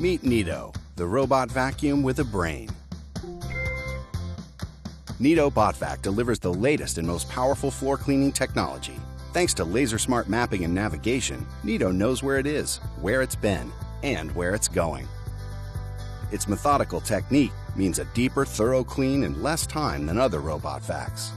Meet Neato, the robot vacuum with a brain. Neato Botvac delivers the latest and most powerful floor cleaning technology. Thanks to laser-smart mapping and navigation, Neato knows where it is, where it's been, and where it's going. Its methodical technique means a deeper, thorough clean in less time than other robot vacs.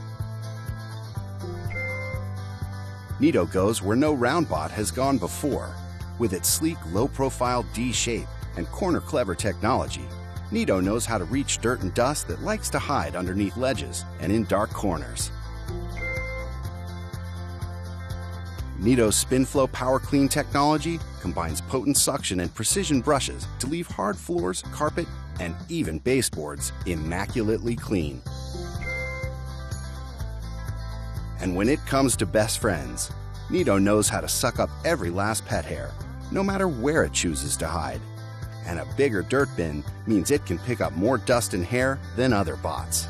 Neato goes where no round bot has gone before. With its sleek, low-profile D shape and corner-clever technology, Neato knows how to reach dirt and dust that likes to hide underneath ledges and in dark corners. Neato's SpinFlow Power Clean technology combines potent suction and precision brushes to leave hard floors, carpet, and even baseboards immaculately clean. And when it comes to best friends, Neato knows how to suck up every last pet hair, no matter where it chooses to hide. And a bigger dirt bin means it can pick up more dust and hair than other bots.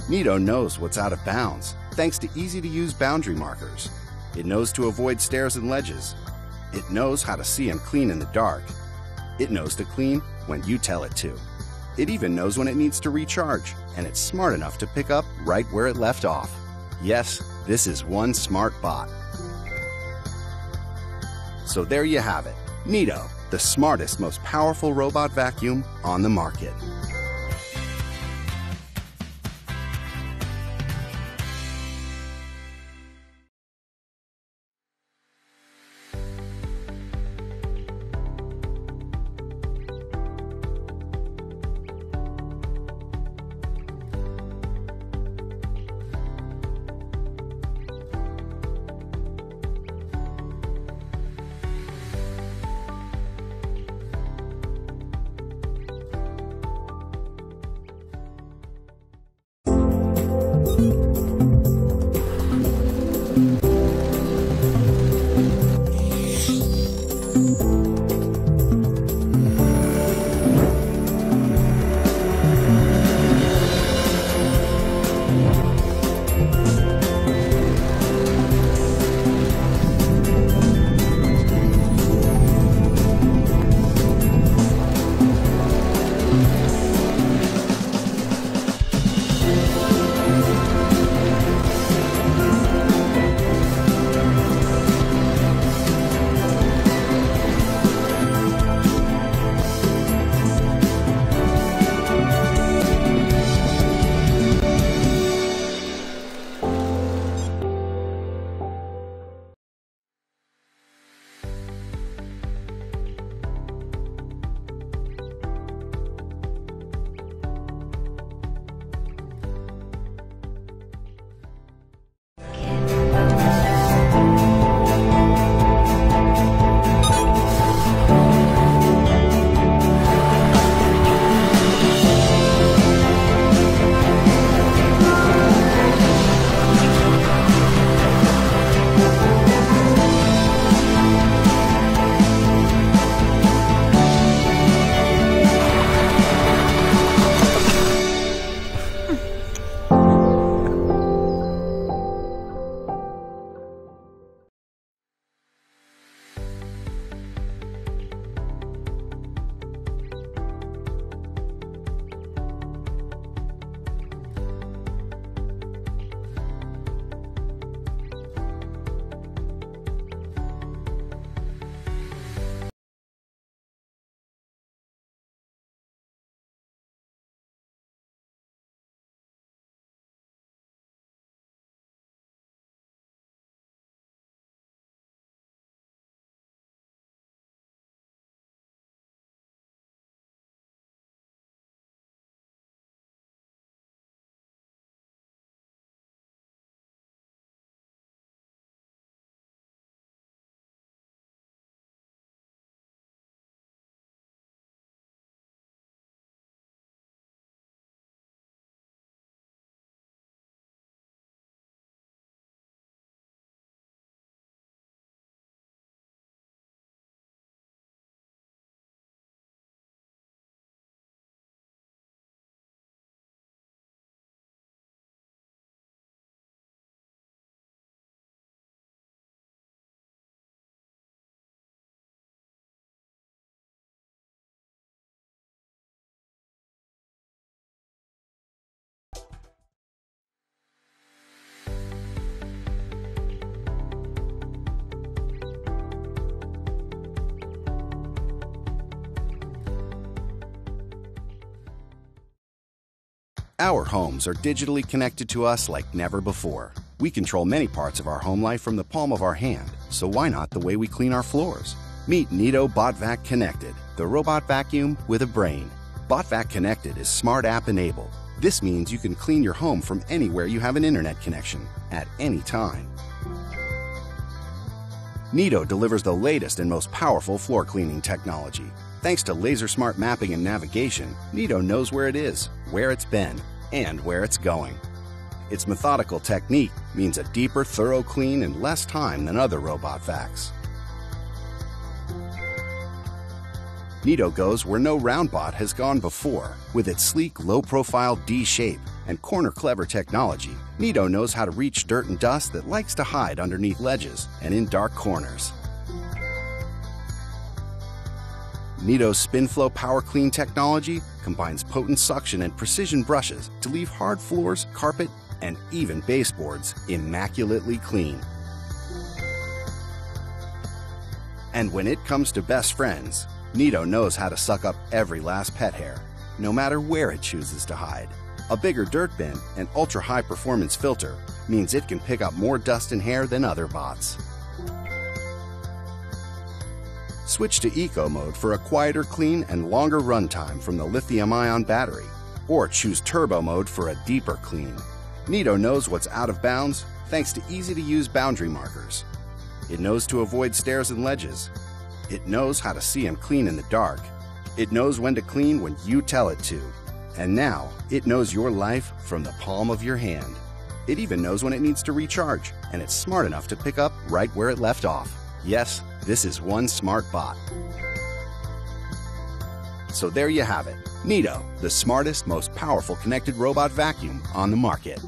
Neato knows what's out of bounds thanks to easy-to-use boundary markers. It knows to avoid stairs and ledges. It knows how to see and clean in the dark. It knows to clean when you tell it to. It even knows when it needs to recharge, and it's smart enough to pick up right where it left off. Yes, this is one smart bot. So there you have it, Neato, the smartest, most powerful robot vacuum on the market. Our homes are digitally connected to us like never before. We control many parts of our home life from the palm of our hand, so why not the way we clean our floors? Meet Neato Botvac Connected, the robot vacuum with a brain. Botvac Connected is smart app enabled. This means you can clean your home from anywhere you have an internet connection, at any time. Neato delivers the latest and most powerful floor cleaning technology. Thanks to laser smart mapping and navigation, Neato knows where it is, where it's been, and where it's going. Its methodical technique means a deeper, thorough clean in less time than other robot vacs. Neato goes where no round bot has gone before. With its sleek, low-profile D shape and corner-clever technology, Neato knows how to reach dirt and dust that likes to hide underneath ledges and in dark corners. Neato's SpinFlow Power Clean technology combines potent suction and precision brushes to leave hard floors, carpet, and even baseboards immaculately clean. And when it comes to best friends, Neato knows how to suck up every last pet hair, no matter where it chooses to hide. A bigger dirt bin and ultra-high performance filter means it can pick up more dust and hair than other bots. Switch to Eco mode for a quieter clean and longer runtime from the lithium-ion battery, or choose Turbo mode for a deeper clean. Neato knows what's out of bounds thanks to easy-to-use boundary markers. It knows to avoid stairs and ledges. It knows how to see and clean in the dark. It knows when to clean when you tell it to. And now, it knows your life from the palm of your hand. It even knows when it needs to recharge, and it's smart enough to pick up right where it left off. Yes, this is one smart bot. So there you have it. Neato, the smartest, most powerful connected robot vacuum on the market.